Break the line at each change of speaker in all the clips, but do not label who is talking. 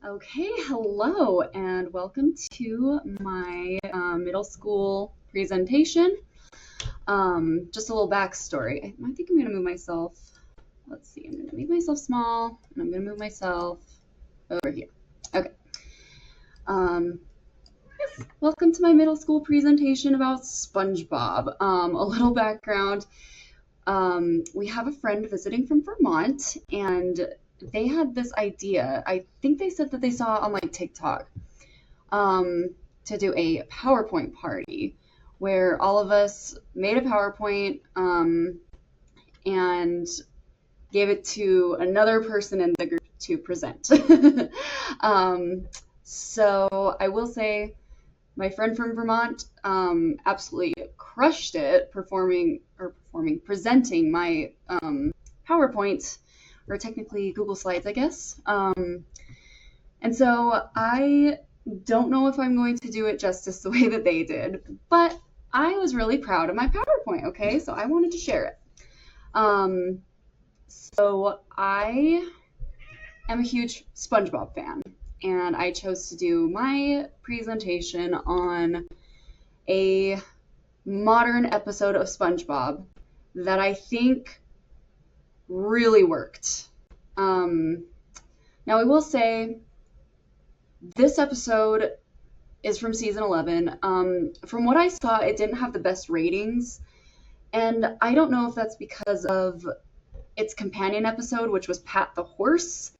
Okay, hello, and welcome to my middle school presentation. Just a little backstory. I think I'm going to move myself. Let's see, I'm going to make myself small, and I'm going to move myself over here. Okay. Yes, welcome to my middle school presentation about SpongeBob. A little background. We have a friend visiting from Vermont, and they had this idea. I think they said that they saw it on like TikTok, to do a PowerPoint party where all of us made a PowerPoint, and gave it to another person in the group to present. So I will say my friend from Vermont absolutely crushed it presenting my PowerPoint, or technically Google Slides, I guess. And so I don't know if I'm going to do it justice the way that they did, but I was really proud of my PowerPoint, okay? So I wanted to share it. So I am a huge SpongeBob fan, and I chose to do my presentation on a modern episode of SpongeBob that I think really worked. Now I will say this episode is from season 11. From what I saw, it didn't have the best ratings, and I don't know if that's because of its companion episode, which was Pat the Horse.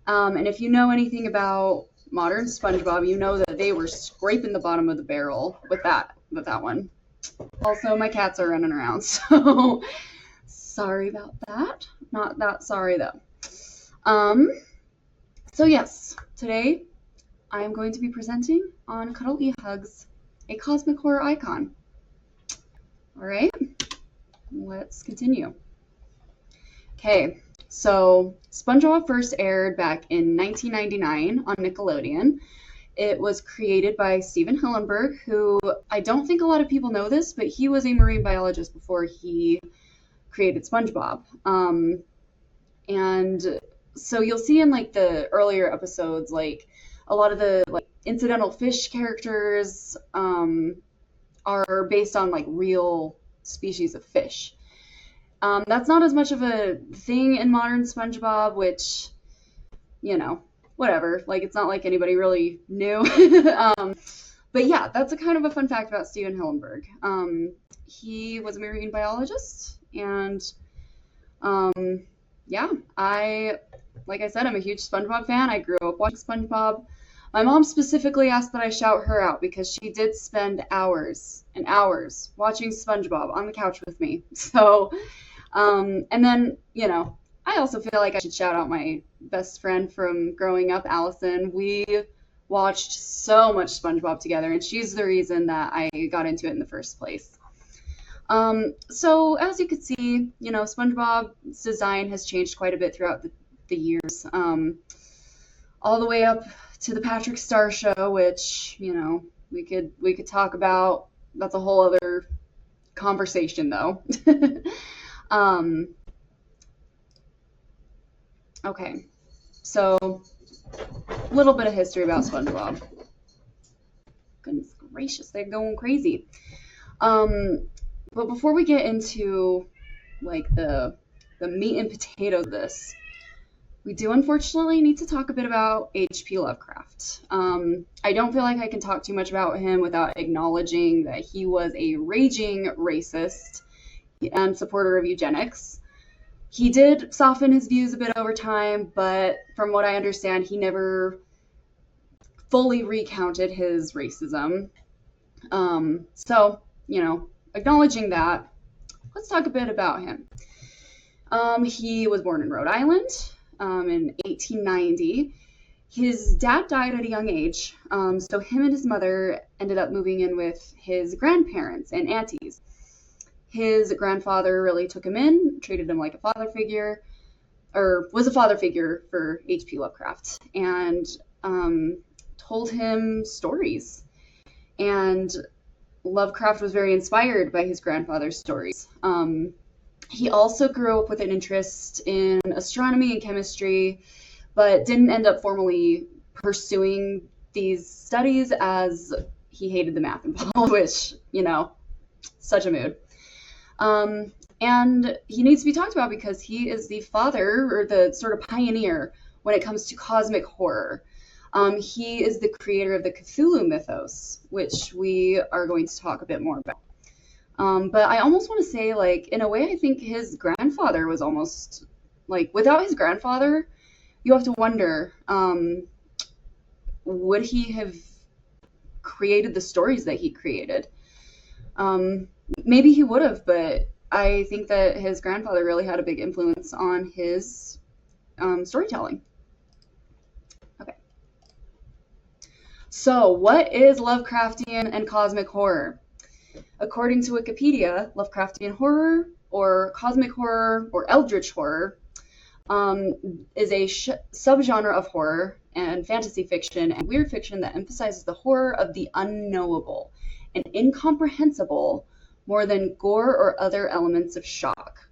And if you know anything about modern SpongeBob, you know that they were scraping the bottom of the barrel with that one. Also, my cats are running around, so sorry about that. Not that sorry though. So yes, today I am going to be presenting on Cuddle E Hugs, a cosmic horror icon. All right, let's continue. Okay, so SpongeBob first aired back in 1999 on Nickelodeon. It was created by Steven Hillenburg, who I don't think a lot of people know this, but he was a marine biologist before he created SpongeBob. And so you'll see in like the earlier episodes, like a lot of the like incidental fish characters are based on like real species of fish. That's not as much of a thing in modern SpongeBob, which, whatever. Like, it's not like anybody really knew. But yeah, that's a kind of a fun fact about Steven Hillenburg. He was a marine biologist, and yeah, like I said, I'm a huge SpongeBob fan. I grew up watching SpongeBob. My mom specifically asked that I shout her out because she did spend hours and hours watching SpongeBob on the couch with me. So, and then, I also feel like I should shout out my best friend from growing up, Allison. We watched so much SpongeBob together, and she's the reason that I got into it in the first place. So as you can see, SpongeBob's design has changed quite a bit throughout the years, all the way up to the Patrick Star Show, which, we could talk about. That's a whole other conversation, though. Okay, so a little bit of history about SpongeBob. Goodness gracious, they're going crazy. But before we get into like the meat and potatoes of this, we do unfortunately need to talk a bit about HP Lovecraft. I don't feel like I can talk too much about him without acknowledging that he was a raging racist and supporter of eugenics. He did soften his views a bit over time, but from what I understand, he never fully recounted his racism. So, acknowledging that, let's talk a bit about him. He was born in Rhode Island in 1890. His dad died at a young age, so him and his mother ended up moving in with his grandparents and aunties. His grandfather really took him in, treated him like a father figure, or was a father figure for HP Lovecraft, and told him stories. And Lovecraft was very inspired by his grandfather's stories. He also grew up with an interest in astronomy and chemistry, but didn't end up formally pursuing these studies as he hated the math involved, which, such a mood. And he needs to be talked about because he is the father or the sort of pioneer when it comes to cosmic horror. He is the creator of the Cthulhu mythos, which we are going to talk a bit more about. But I almost want to say, in a way, I think his grandfather was almost, without his grandfather, you have to wonder, would he have created the stories that he created? Maybe he would have, but I think that his grandfather really had a big influence on his storytelling. Okay. So, what is Lovecraftian and cosmic horror? According to Wikipedia, Lovecraftian horror, or cosmic horror, or eldritch horror, is a subgenre of horror and fantasy fiction and weird fiction that emphasizes the horror of the unknowable and incomprehensible more than gore or other elements of shock,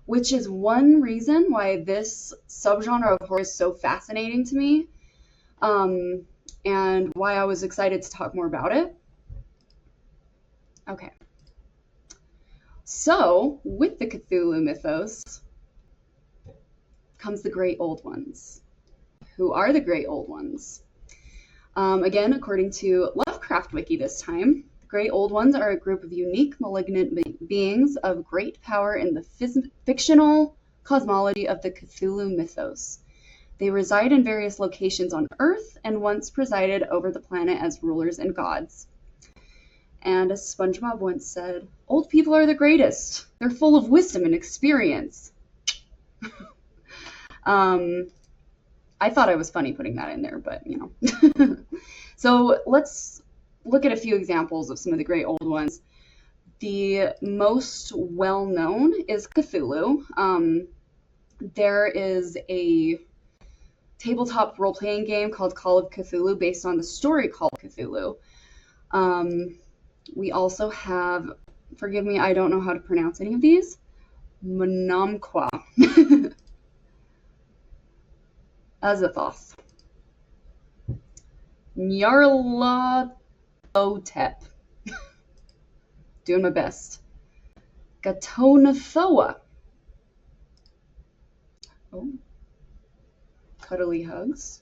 which is one reason why this subgenre of horror is so fascinating to me, and why I was excited to talk more about it. Okay. So, with the Cthulhu mythos comes the Great Old Ones. Who are the Great Old Ones? Again, according to Lovecraft Wiki this time, the Great Old Ones are a group of unique, malignant beings of great power in the fictional cosmology of the Cthulhu mythos. They reside in various locations on Earth and once presided over the planet as rulers and gods. And as Spongebob once said, old people are the greatest. They're full of wisdom and experience. I thought I was funny putting that in there, but So let's look at a few examples of some of the Great Old Ones. The most well-known is Cthulhu. There is a tabletop role-playing game called Call of Cthulhu based on the story Call of Cthulhu. We also have, forgive me, I don't know how to pronounce any of these, Mnamqua, Azathoth, Nyarlathotep, doing my best, Gatonathoa, Cuddle E hugs.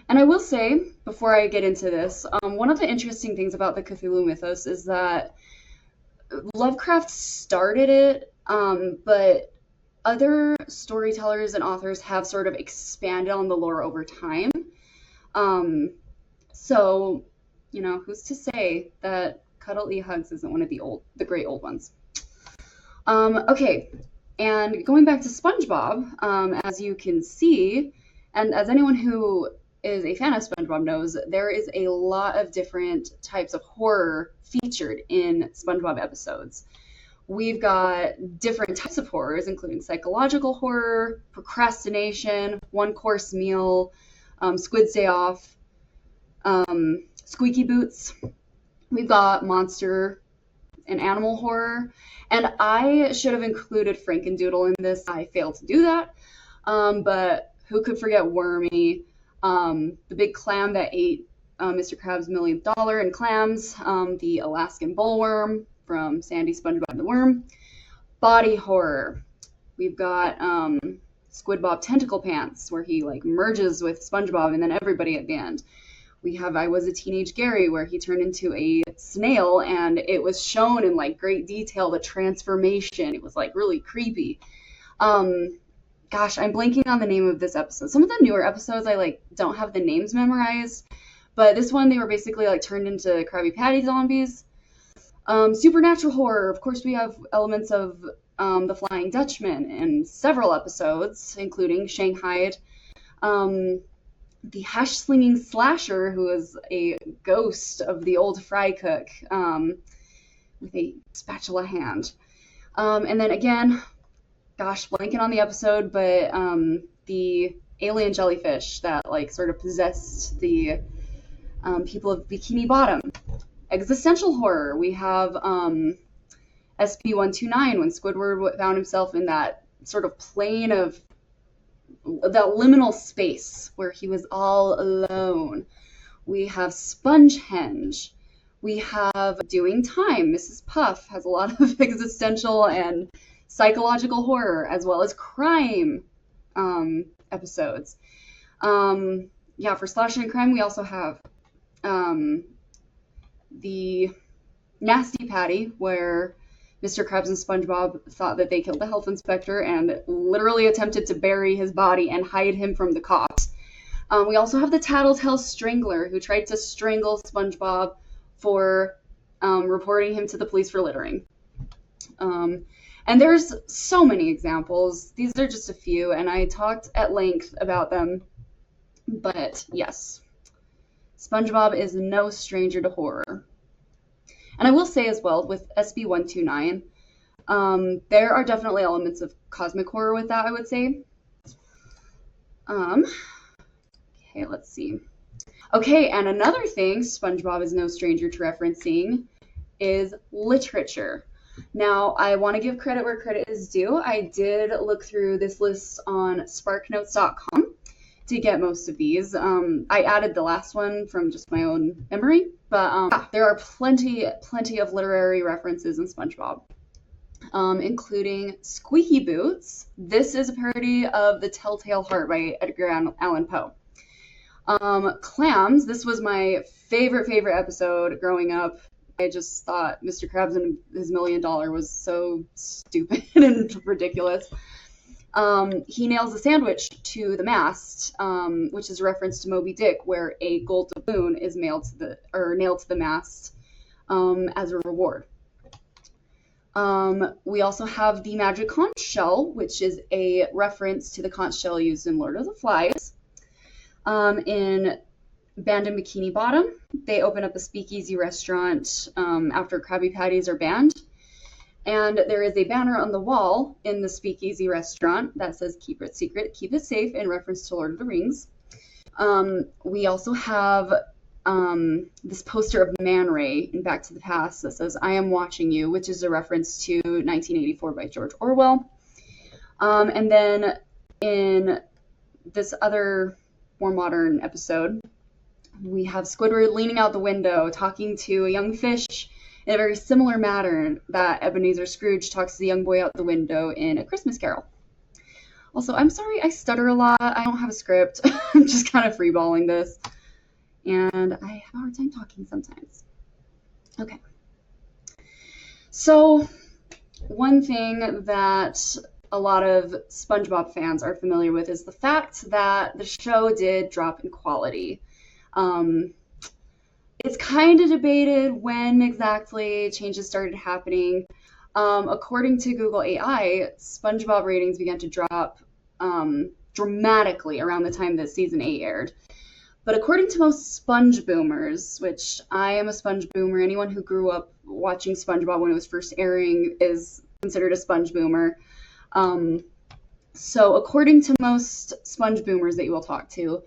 And I will say, before I get into this, one of the interesting things about the Cthulhu mythos is that Lovecraft started it, but other storytellers and authors have sort of expanded on the lore over time. So, who's to say that Cuddle E hugs isn't one of the Great Old Ones? Okay, and going back to Spongebob, as you can see, and as anyone who is a fan of Spongebob knows, there is a lot of different types of horror featured in Spongebob episodes. We've got different types of horrors, including psychological horror, procrastination, one-course meal, Squid's Day Off, Squeaky Boots. We've got monster and animal horror. And I should have included Frankendoodle in this. I failed to do that. But who could forget Wormy? The big clam that ate Mr. Krabs' $1 million in clams, the Alaskan bullworm from Sandy, SpongeBob and the Worm, body horror. We've got Squidbob Tentacle Pants, where he merges with SpongeBob and then everybody at the end. We have I Was a Teenage Gary, where he turned into a snail, and it was shown in great detail, the transformation. It was really creepy. Gosh, I'm blanking on the name of this episode. Some of the newer episodes, I don't have the names memorized, but this one, they were basically turned into Krabby Patty zombies. Supernatural horror, of course, we have elements of the Flying Dutchman in several episodes, including Shanghaied. The hash-slinging slasher, who is a ghost of the old fry cook with a spatula hand. And then again, gosh, blanking on the episode, but the alien jellyfish that sort of possessed the people of Bikini Bottom. Existential horror, we have SB-129, when Squidward found himself in that sort of plane of that liminal space where he was all alone. We have Spongehenge. We have Doing Time. Mrs. Puff has a lot of existential and psychological horror, as well as crime episodes. Yeah, for Slash and Crime, we also have the Nasty Patty, where Mr. Krabs and SpongeBob thought that they killed the health inspector and literally attempted to bury his body and hide him from the cops. We also have the Tattletale Strangler, who tried to strangle SpongeBob for reporting him to the police for littering. And there's so many examples. These are just a few, and I talked at length about them. But yes, SpongeBob is no stranger to horror. And I will say as well, with SB129, there are definitely elements of cosmic horror with that, I would say. Okay, let's see. Okay, and another thing SpongeBob is no stranger to referencing is literature. Now, I want to give credit where credit is due. I did look through this list on sparknotes.com to get most of these. I added the last one from just my own memory, but yeah, there are plenty of literary references in SpongeBob, including Squeaky Boots. This is a parody of The Telltale Heart by Edgar Allan Poe. Clams, this was my favorite episode growing up. I just thought Mr. Krabs and his $1 million was so stupid and ridiculous. He nails a sandwich to the mast, which is a reference to Moby Dick, where a gold doubloon is nailed to the mast as a reward. We also have the magic conch shell, which is a reference to the conch shell used in Lord of the Flies. In Band in Bikini Bottom, they open up a speakeasy restaurant after Krabby Patties are banned. And there is a banner on the wall in the speakeasy restaurant that says, "Keep it secret, keep it safe," in reference to Lord of the Rings. We also have this poster of Man Ray in Back to the Past that says, "I am watching you," which is a reference to 1984 by George Orwell. And then in this other more modern episode, we have Squidward leaning out the window talking to a young fish in a very similar manner that Ebenezer Scrooge talks to the young boy out the window in A Christmas Carol. Also, I'm sorry I stutter a lot. I don't have a script. I'm just kind of freeballing this. And I have a hard time talking sometimes. Okay. So, one thing that a lot of SpongeBob fans are familiar with is the fact that the show did drop in quality. It's kind of debated when exactly changes started happening. According to Google AI, SpongeBob ratings began to drop dramatically around the time that season 8 aired. But according to most Sponge Boomers, which I am a Sponge Boomer, anyone who grew up watching SpongeBob when it was first airing is considered a Sponge Boomer. So according to most Sponge Boomers that you will talk to,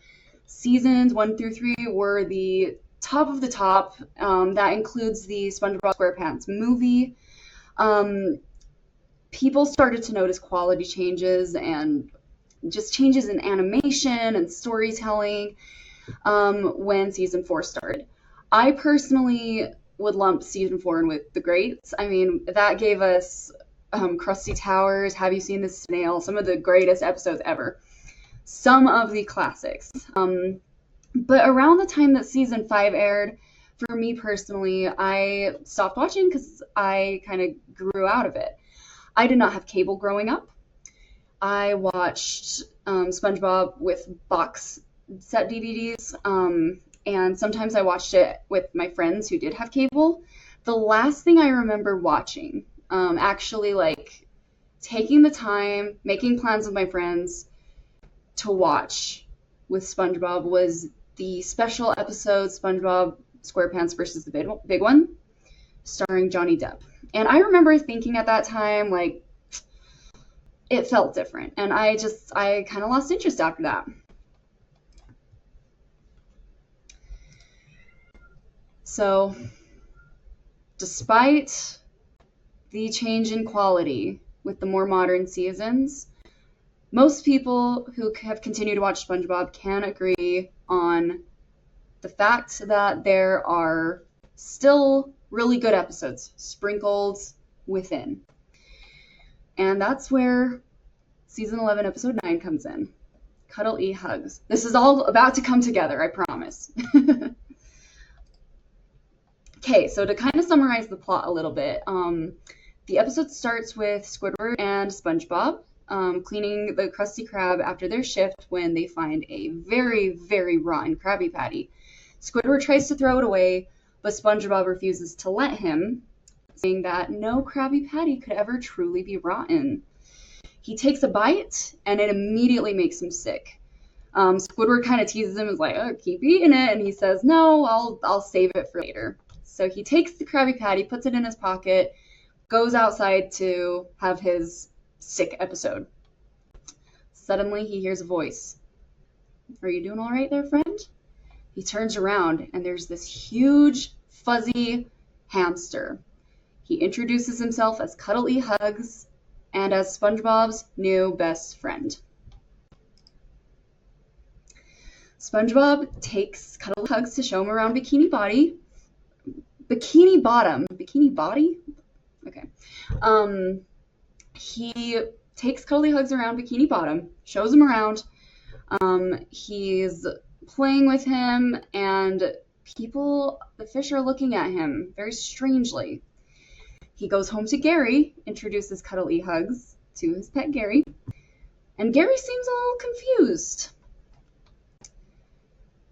seasons 1 through 3 were the top of the top. That includes the SpongeBob SquarePants movie. People started to notice quality changes and just changes in animation and storytelling when season 4 started. I personally would lump season 4 in with the greats. I mean, that gave us Krusty Towers, Have You Seen the Snail, some of the greatest episodes ever. Some of the classics. But around the time that season 5 aired, for me personally, I stopped watching because I kind of grew out of it. I did not have cable growing up. I watched SpongeBob with box set DVDs, and sometimes I watched it with my friends who did have cable. The last thing I remember watching, actually like taking the time, making plans with my friends to watch with SpongeBob was the special episode SpongeBob SquarePants versus the Big One, starring Johnny Depp. And I remember thinking at that time, like, it felt different. And I kind of lost interest after that. So, despite the change in quality with the more modern seasons, Most people who have continued to watch SpongeBob can agree on the fact that there are still really good episodes sprinkled within. And that's where season 11, episode 9 comes in. Cuddle E hugs. This is all about to come together, I promise. Okay, so to kind of summarize the plot a little bit, the episode starts with Squidward and SpongeBob cleaning the Krusty Krab after their shift when they find a very, very rotten Krabby Patty. Squidward tries to throw it away, but SpongeBob refuses to let him, saying that no Krabby Patty could ever truly be rotten. He takes a bite, and it immediately makes him sick. Squidward kind of teases him, is like, oh, keep eating it, and he says, no, I'll save it for later. So he takes the Krabby Patty, puts it in his pocket, goes outside to have his sick episode. Suddenly, he hears a voice. Are you doing all right there, friend? He turns around, and there's this huge, fuzzy hamster. He introduces himself as Cuddle E Hugs and as SpongeBob's new best friend. SpongeBob takes Cuddle E Hugs to show him around Bikini Bottom? Okay. He takes Cuddle E Hugs around Bikini Bottom, shows him around. He's playing with him, and the fish are looking at him very strangely. He goes home to Gary, introduces Cuddle E Hugs to his pet Gary, and Gary seems a little confused.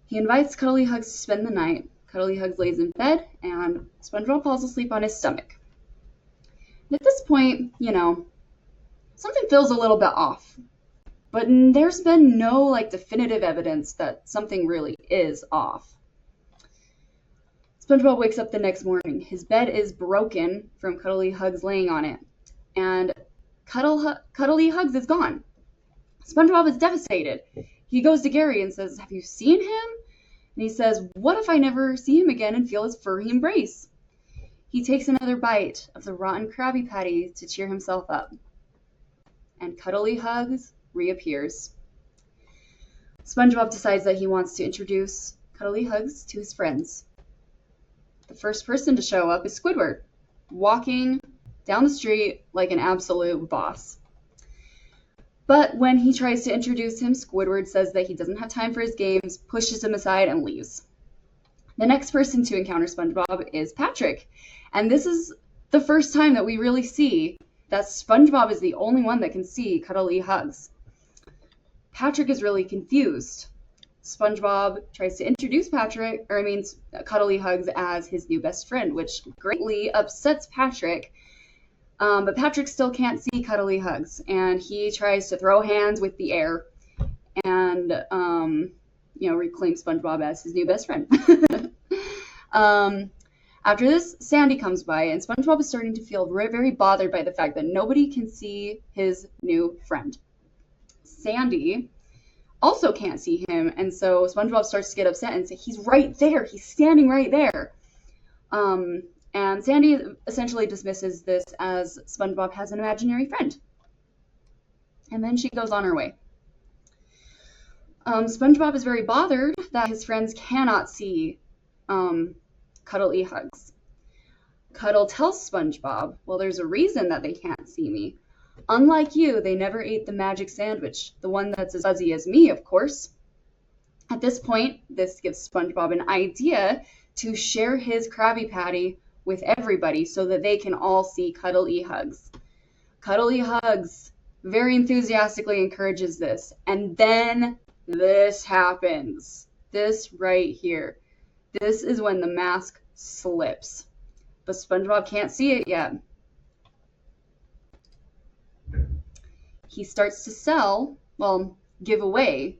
He invites Cuddle E Hugs to spend the night. Cuddle E Hugs lays in bed, and SpongeBob falls asleep on his stomach. And at this point, something feels a little bit off. But there's been no definitive evidence that something really is off. SpongeBob wakes up the next morning. His bed is broken from Cuddle E Hugs laying on it, and Cuddle E Hugs is gone. SpongeBob is devastated. He goes to Gary and says, have you seen him? And he says, what if I never see him again and feel his furry embrace? He takes another bite of the rotten Krabby Patty to cheer himself up. And Cuddle E Hugs reappears. SpongeBob decides that he wants to introduce Cuddle E Hugs to his friends. The first person to show up is Squidward, walking down the street like an absolute boss. But when he tries to introduce him, Squidward says that he doesn't have time for his games, pushes him aside, and leaves. The next person to encounter SpongeBob is Patrick, and this is the first time that we really see that SpongeBob is the only one that can see Cuddle E Hugs. Patrick is really confused. SpongeBob tries to introduce Cuddle E Hugs as his new best friend, which greatly upsets Patrick. But Patrick still can't see Cuddle E Hugs, and he tries to throw hands with the air and, reclaim SpongeBob as his new best friend. After this, Sandy comes by, and SpongeBob is starting to feel very, very bothered by the fact that nobody can see his new friend. Sandy also can't see him, and so SpongeBob starts to get upset and say, he's right there, he's standing right there. And Sandy essentially dismisses this as SpongeBob has an imaginary friend. And then she goes on her way. SpongeBob is very bothered that his friends cannot see Cuddle E Hugs. Cuddle tells SpongeBob, well, there's a reason that they can't see me. Unlike you, they never ate the magic sandwich, the one that's as fuzzy as me, of course. At this point, this gives SpongeBob an idea to share his Krabby Patty with everybody so that they can all see Cuddle E Hugs. Cuddle E Hugs very enthusiastically encourages this, and then this happens. This right here. This is when the mask slips. But SpongeBob can't see it yet. He starts to give away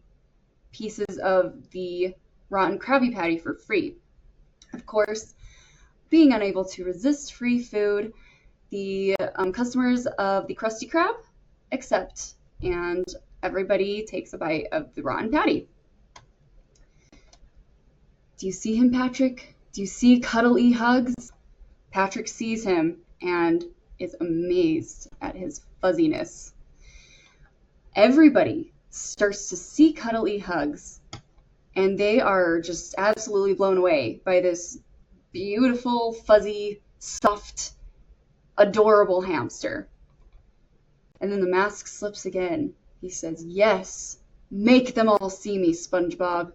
pieces of the rotten Krabby Patty for free. Of course, being unable to resist free food, the customers of the Krusty Krab accept, and everybody takes a bite of the rotten patty. Do you see him, Patrick? Do you see Cuddle E Hugs? Patrick sees him and is amazed at his fuzziness. Everybody starts to see Cuddle E hugs, and they are just absolutely blown away by this beautiful, fuzzy, soft, adorable hamster. And then the mask slips again. He says, "Yes, make them all see me, Spongebob."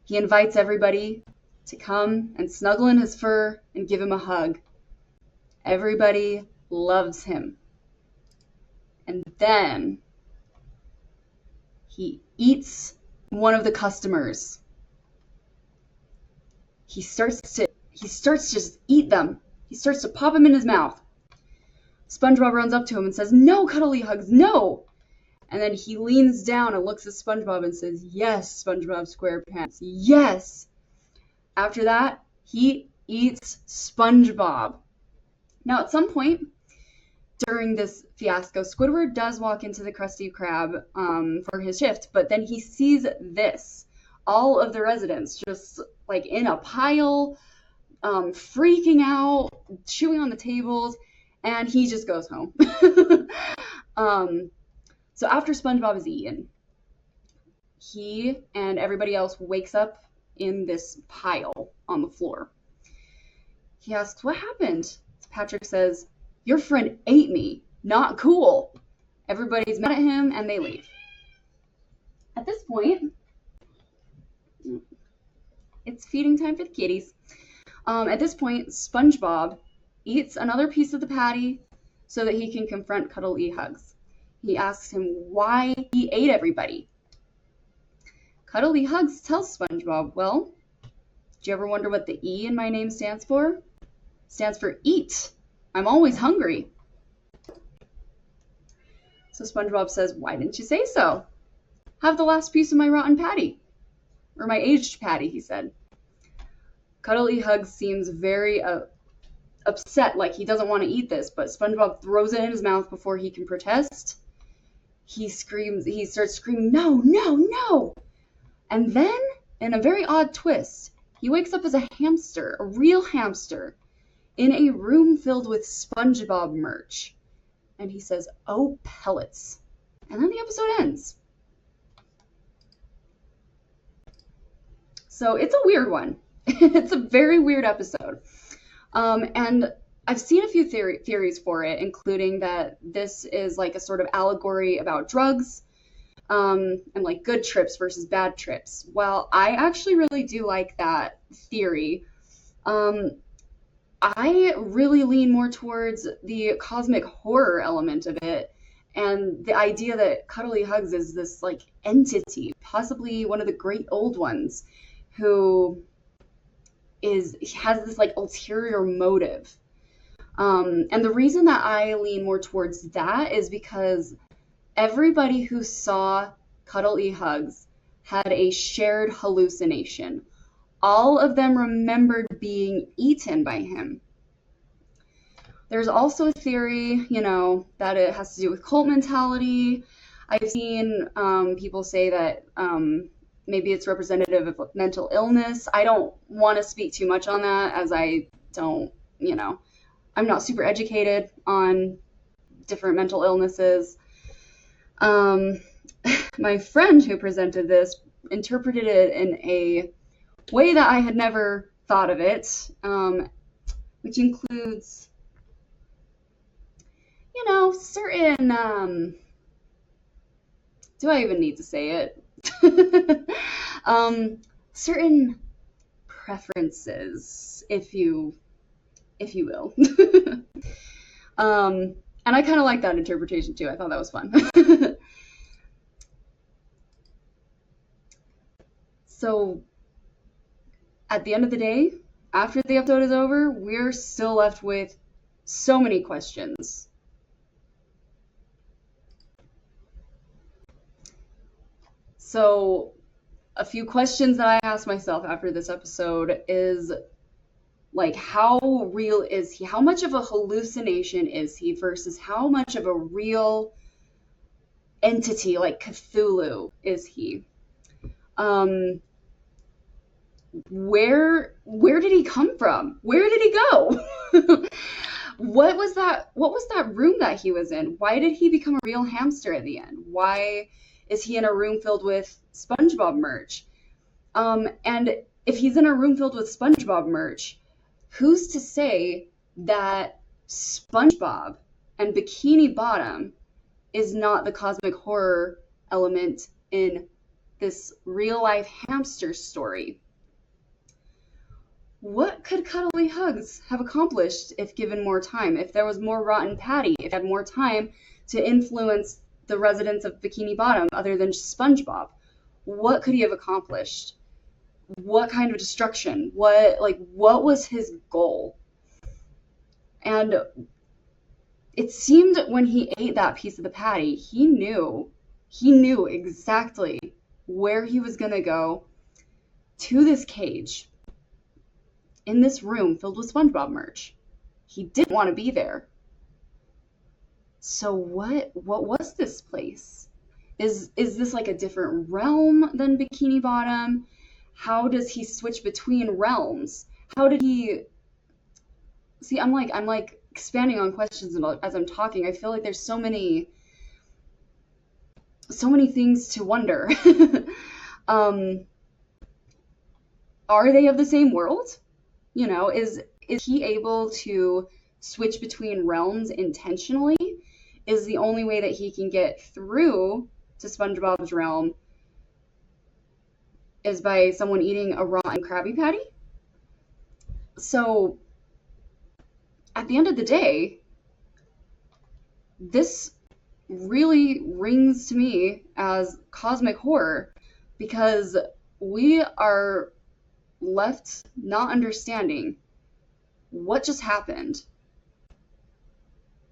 He invites everybody to come and snuggle in his fur and give him a hug. Everybody loves him. And then he eats one of the customers. He starts to just eat them. He starts to pop them in his mouth. SpongeBob runs up to him and says, "No, Cuddle E hugs, no!" And then he leans down and looks at SpongeBob and says, "Yes, SpongeBob SquarePants, yes." After that, he eats SpongeBob. Now, at some point during this fiasco, Squidward does walk into the Krusty Krab for his shift, but then he sees this. All of the residents just like in a pile, freaking out, chewing on the tables, and he just goes home. So after SpongeBob is eaten, he and everybody else wakes up in this pile on the floor. He asks, "What happened?" Patrick says, "Your friend ate me. Not cool." Everybody's mad at him and they leave. At this point, it's feeding time for the kitties. At this point, SpongeBob eats another piece of the patty so that he can confront Cuddle E hugs. He asks him why he ate everybody. Cuddle E hugs tells SpongeBob, "Well, did you ever wonder what the E in my name stands for? It stands for eat. I'm always hungry." So SpongeBob says, "Why didn't you say so? Have the last piece of my rotten patty. Or my aged patty," he said. Cuddle E hugs seems very upset, like he doesn't want to eat this, but SpongeBob throws it in his mouth before he can protest. He starts screaming, "No, no, no!" And then, in a very odd twist, he wakes up as a hamster, a real hamster, in a room filled with SpongeBob merch. And he says, "Oh, pellets." And then the episode ends. So it's a weird one. It's a very weird episode. And I've seen a few theories for it, including that this is like a sort of allegory about drugs, and like good trips versus bad trips. Well, I actually really do like that theory. I really lean more towards the cosmic horror element of it, and the idea that Cuddle E hugs is this like entity, possibly one of the great old ones, who has this like ulterior motive. And the reason that I lean more towards that is because everybody who saw Cuddle E hugs had a shared hallucination. All of them remembered being eaten by him. There's also a theory, that it has to do with cult mentality. I've seen people say that maybe it's representative of mental illness. I don't want to speak too much on that, as I don't, I'm not super educated on different mental illnesses. My friend who presented this interpreted it in a way that I had never thought of it, which includes, certain, do I even need to say it? Certain preferences, if you will. And I kind of like that interpretation too. I thought that was fun. So at the end of the day, after the episode is over, we're still left with so many questions. So a few questions that I asked myself after this episode is, like, how real is he? How much of a hallucination is he versus how much of a real entity like Cthulhu is he? Where did he come from? Where did he go? What was that room that he was in? Why did he become a real hamster at the end? Why is he in a room filled with SpongeBob merch? And if he's in a room filled with SpongeBob merch, who's to say that SpongeBob and Bikini Bottom is not the cosmic horror element in this real life hamster story? What could Cuddle E Hugs have accomplished if given more time? If there was more Rotten Patty, if he had more time to influence the residents of Bikini Bottom other than just SpongeBob? What could he have accomplished? What kind of destruction? What was his goal? And it seemed when he ate that piece of the patty, he knew exactly where he was going to go, to this cage in this room filled with SpongeBob merch. He didn't want to be there. So what was this place? Is this like a different realm than Bikini Bottom? How does he switch between realms? How did he... See, I'm like expanding on questions as I'm talking. I feel like there's so many things to wonder. Are they of the same world? Is he able to switch between realms intentionally? Is the only way that he can get through to SpongeBob's realm is by someone eating a rotten Krabby Patty? So, at the end of the day, this really rings to me as cosmic horror, because we are left not understanding what just happened,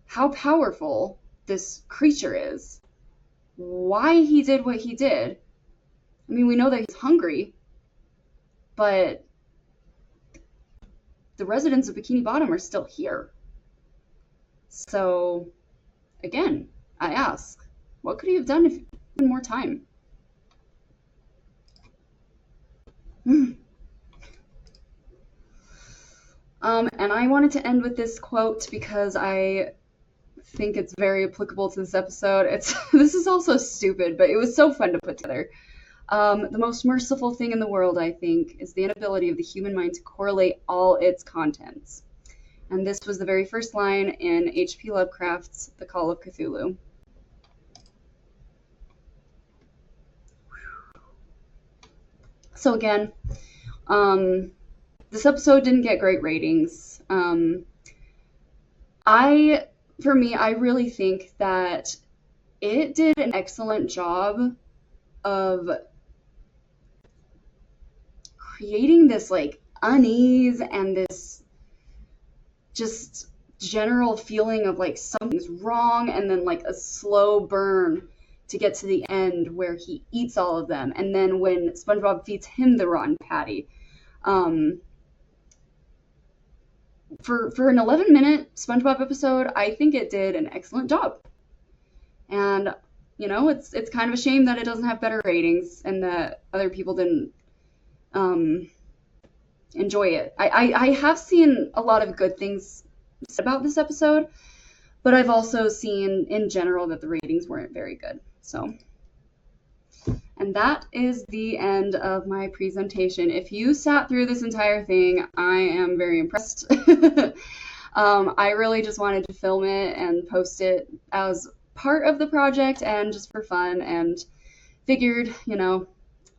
how powerful this creature is, why he did what he did. I mean, we know that he's hungry, but the residents of Bikini Bottom are still here. So, again, I ask, what could he have done if he had more time? And I wanted to end with this quote because I think it's very applicable to this episode. This is also stupid, but it was so fun to put together. The most merciful thing in the world, I think, is the inability of the human mind to correlate all its contents. And this was the very first line in HP Lovecraft's The Call of Cthulhu. So again, this episode didn't get great ratings. I really think that it did an excellent job of creating this like unease and this just general feeling of like something's wrong, and then like a slow burn to get to the end where he eats all of them, and then when SpongeBob feeds him the rotten patty. For an 11-minute SpongeBob episode, I think it did an excellent job. And it's kind of a shame that it doesn't have better ratings and that other people didn't enjoy it. I have seen a lot of good things about this episode, but I've also seen in general that the ratings weren't very good. So, and that is the end of my presentation. If you sat through this entire thing, I am very impressed. I really just wanted to film it and post it as part of the project and just for fun, and figured,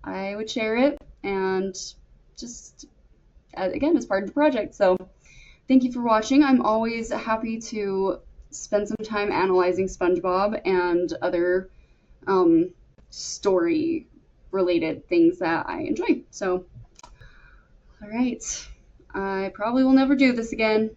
I would share it and just, again, as part of the project. So thank you for watching. I'm always happy to spend some time analyzing SpongeBob and other story related things that I enjoy. So, all right, I probably will never do this again.